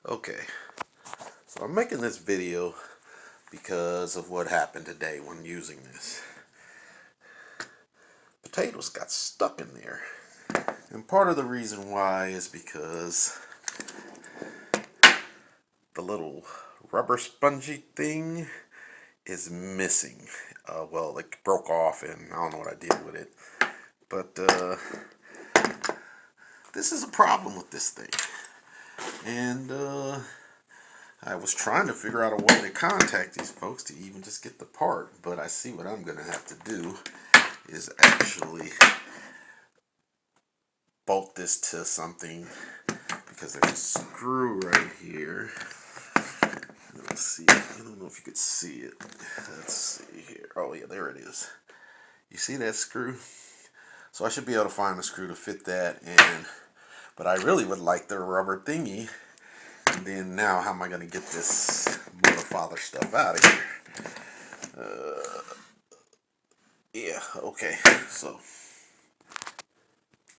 Okay, so I'm making this video because of what happened today when using this. Potatoes got stuck in there. And part of the reason why is because the little rubber spongy thing is missing. Well, it broke off and I don't know what I did with it. But this is a problem with this thing. And I was trying to figure out a way to contact these folks to even just get the part, but I see what I'm going to have to do is actually bolt this to something because there's a screw right here. Let's see. I don't know if you could see it. Let's see here. Oh yeah, there it is. You see that screw? So I should be able to find a screw to fit that in. But I really would like the rubber thingy. And then now, how am I going to get this mother father stuff out of here? Yeah, okay. So